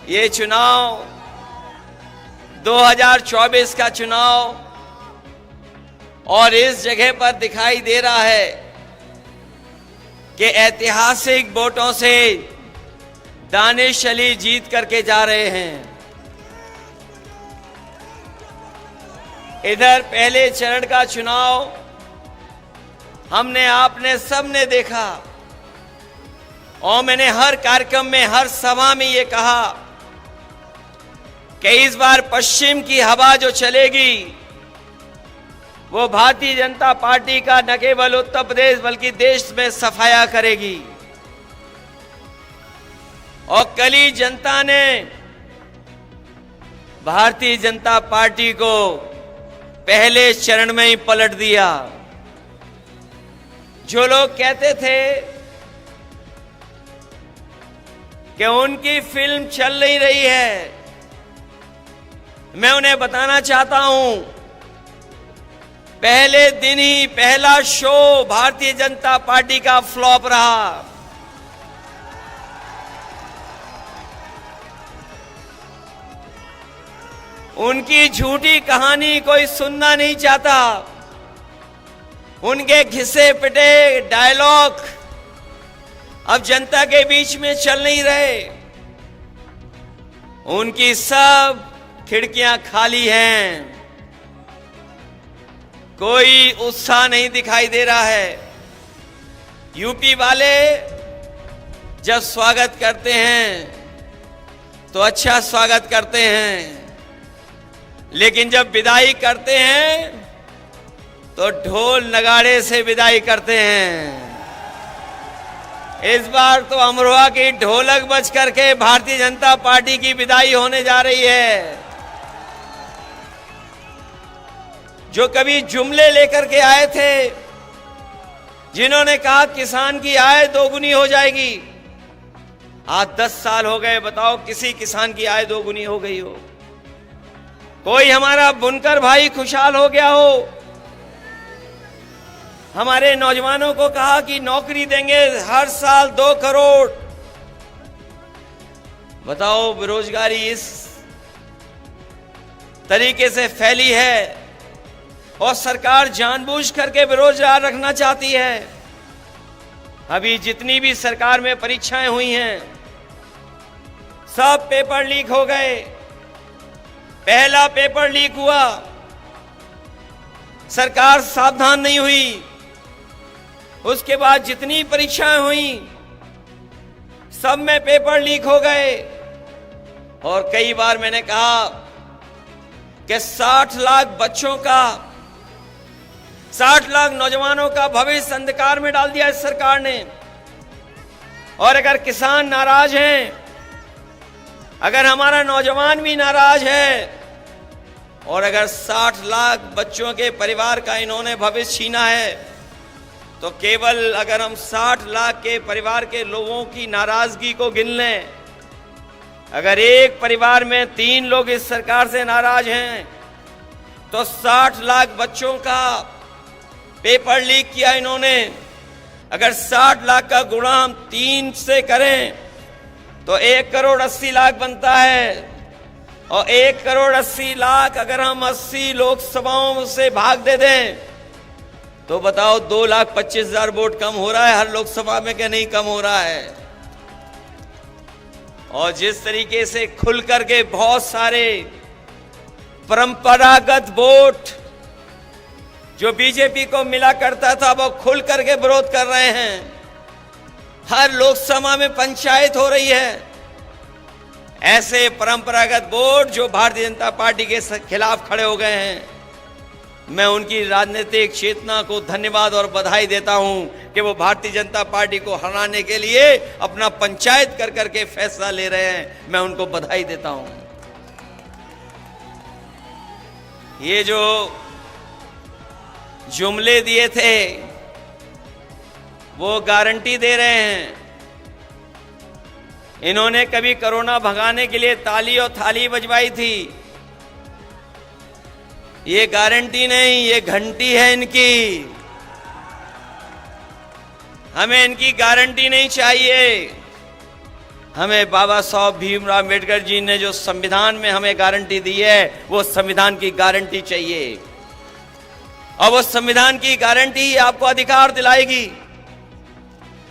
ये चुनाव 2024 का चुनाव और इस जगह पर दिखाई दे रहा है कि ऐतिहासिक वोटों से दानिश अली जीत करके जा रहे हैं। इधर पहले चरण का चुनाव हमने आपने सबने देखा और मैंने हर कार्यक्रम में हर सभा में ये कहा कि इस बार पश्चिम की हवा जो चलेगी वो भारतीय जनता पार्टी का न केवल उत्तर प्रदेश बल्कि देश में सफाया करेगी। और कल ही जनता ने भारतीय जनता पार्टी को पहले चरण में ही पलट दिया। जो लोग कहते थे कि उनकी फिल्म चल नहीं रही है, मैं उन्हें बताना चाहता हूं, पहले दिन ही पहला शो भारतीय जनता पार्टी का फ्लॉप रहा। उनकी झूठी कहानी कोई सुनना नहीं चाहता। उनके घिसे पिटे डायलॉग अब जनता के बीच में चल नहीं रहे। उनकी सब खिड़कियां खाली हैं, कोई उत्साह नहीं दिखाई दे रहा है। यूपी वाले जब स्वागत करते हैं तो अच्छा स्वागत करते हैं, लेकिन जब विदाई करते हैं तो ढोल नगाड़े से विदाई करते हैं। इस बार तो अमरोहा की ढोलक बज करके भारतीय जनता पार्टी की विदाई होने जा रही है। जो कभी जुमले लेकर के आए थे, जिन्होंने कहा किसान की आय दोगुनी हो जाएगी, आज 10 साल हो गए, बताओ किसी किसान की आय दोगुनी हो गई हो? कोई हमारा बुनकर भाई खुशहाल हो गया हो? हमारे नौजवानों को कहा कि नौकरी देंगे हर साल 2 करोड़। बताओ बेरोजगारी इस तरीके से फैली है और सरकार जानबूझ करके बेरोजगार रखना चाहती है। अभी जितनी भी सरकार में परीक्षाएं हुई हैं, सब पेपर लीक हो गए। पहला पेपर लीक हुआ, सरकार सावधान नहीं हुई। उसके बाद जितनी परीक्षाएं हुई सब में पेपर लीक हो गए। और कई बार मैंने कहा कि 60 लाख बच्चों का, 60 लाख नौजवानों का भविष्य अंधकार में डाल दिया इस सरकार ने। और अगर किसान नाराज हैं, अगर हमारा नौजवान भी नाराज है, और अगर 60 लाख बच्चों के परिवार का इन्होंने भविष्य छीना है, तो केवल अगर हम 60 लाख के परिवार के लोगों की नाराजगी को गिन लें, अगर एक परिवार में 3 लोग इस सरकार से नाराज हैं, तो 60 लाख बच्चों का पेपर लीक किया इन्होंने। अगर 60 लाख का गुणा हम 3 से करें तो 1 करोड़ 80 लाख बनता है। और 1 करोड़ 80 लाख अगर हम 80 लोकसभाओं से भाग दे दें तो बताओ 2,25,000 वोट कम हो रहा है हर लोकसभा में, क्या नहीं कम हो रहा है? और जिस तरीके से खुल करके बहुत सारे परंपरागत वोट जो बीजेपी को मिला करता था वो खुल करके विरोध कर रहे हैं। हर लोकसभा में पंचायत हो रही है। ऐसे परंपरागत वोट जो भारतीय जनता पार्टी के खिलाफ खड़े हो गए हैं, मैं उनकी राजनीतिक चेतना को धन्यवाद और बधाई देता हूं कि वो भारतीय जनता पार्टी को हराने के लिए अपना पंचायत कर करके फैसला ले रहे हैं। मैं उनको बधाई देता हूं। ये जो जुमले दिए थे वो गारंटी दे रहे हैं। इन्होंने कभी कोरोना भगाने के लिए ताली और थाली बजवाई थी, ये गारंटी नहीं, ये घंटी है इनकी। हमें इनकी गारंटी नहीं चाहिए, हमें बाबा साहब भीमराव अम्बेडकर जी ने जो संविधान में हमें गारंटी दी है, वो संविधान की गारंटी चाहिए। और वो संविधान की गारंटी ही आपको अधिकार दिलाएगी।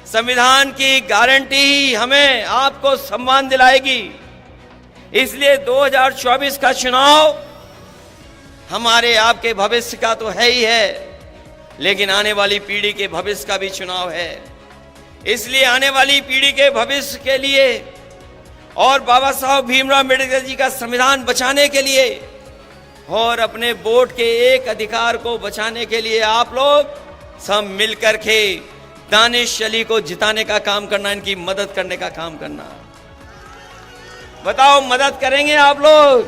संविधान की गारंटी ही हमें आपको सम्मान दिलाएगी। इसलिए 2024 का चुनाव हमारे आपके भविष्य का तो है ही है, लेकिन आने वाली पीढ़ी के भविष्य का भी चुनाव है। इसलिए आने वाली पीढ़ी के भविष्य के लिए और बाबा साहब भीमराव अम्बेडकर जी का संविधान बचाने के लिए और अपने वोट के एक अधिकार को बचाने के लिए आप लोग सब मिलकर के दानिश अली को जिताने का काम करना, इनकी मदद करने का काम करना। बताओ, मदद करेंगे आप लोग?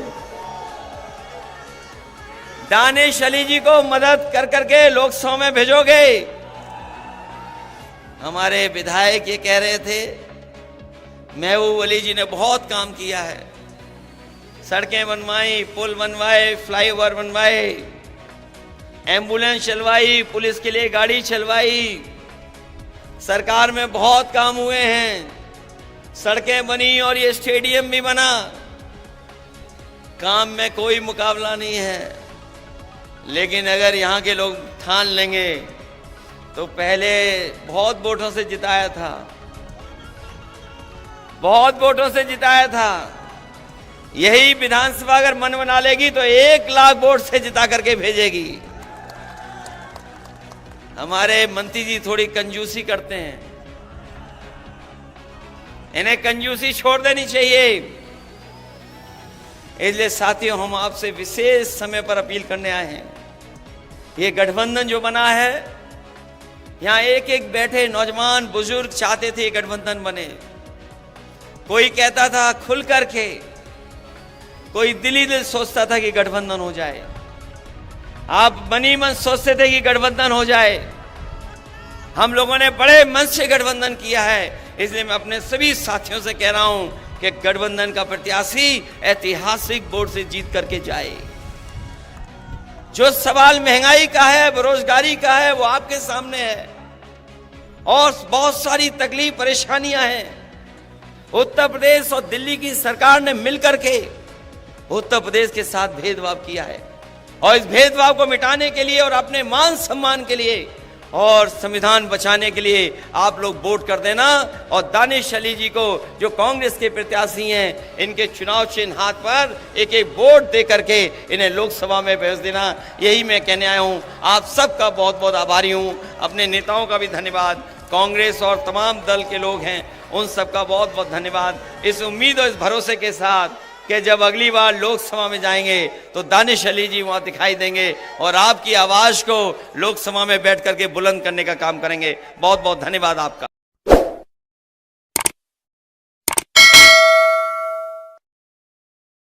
दानिश अली जी को मदद कर करके लोकसभा में भेजोगे? हमारे विधायक ये कह रहे थे, महबूब अली जी ने बहुत काम किया है, सड़कें बनवाई, पुल बनवाए, फ्लाईओवर बनवाए, एम्बुलेंस चलवाई, पुलिस के लिए गाड़ी चलवाई, सरकार में बहुत काम हुए हैं, सड़कें बनी और ये स्टेडियम भी बना। काम में कोई मुकाबला नहीं है, लेकिन अगर यहाँ के लोग ठान लेंगे तो पहले बहुत वोटों से जिताया था, बहुत वोटों से जिताया था। यही विधानसभा अगर मन बना लेगी तो 1 लाख वोट से जिता करके भेजेगी। हमारे मंत्री जी थोड़ी कंजूसी करते हैं, इन्हें कंजूसी छोड़ देनी चाहिए। इसलिए साथियों, हम आपसे विशेष समय पर अपील करने आए हैं। ये गठबंधन जो बना है, यहां एक एक बैठे नौजवान बुजुर्ग चाहते थे ये गठबंधन बने। कोई कहता था खुल करके, कोई दिली दिल सोचता था कि गठबंधन हो जाए। आप मनी मन सोचते थे कि गठबंधन हो जाए। हम लोगों ने बड़े मन से गठबंधन किया है। इसलिए मैं अपने सभी साथियों से कह रहा हूं कि गठबंधन का प्रत्याशी ऐतिहासिक वोट से जीत करके जाए। जो सवाल महंगाई का है, बेरोजगारी का है, वो आपके सामने है और बहुत सारी तकलीफ परेशानियां हैं। उत्तर प्रदेश और दिल्ली की सरकार ने मिलकर के उत्तर प्रदेश के साथ भेदभाव किया है और इस भेदभाव को मिटाने के लिए और अपने मान सम्मान के लिए और संविधान बचाने के लिए आप लोग वोट कर देना। और दानिश अली जी को, जो कांग्रेस के प्रत्याशी हैं, इनके चुनाव चिन्ह हाथ पर एक एक वोट दे करके इन्हें लोकसभा में भेज देना। यही मैं कहने आया हूं। आप सबका बहुत बहुत आभारी हूं। अपने नेताओं का भी धन्यवाद, कांग्रेस और तमाम दल के लोग हैं उन सबका बहुत बहुत धन्यवाद। इस उम्मीद और इस भरोसे के साथ कि जब अगली बार लोकसभा में जाएंगे तो दानिश अली जी वहां दिखाई देंगे और आपकी आवाज को लोकसभा में बैठ करके बुलंद करने का काम करेंगे। बहुत बहुत धन्यवाद आपका।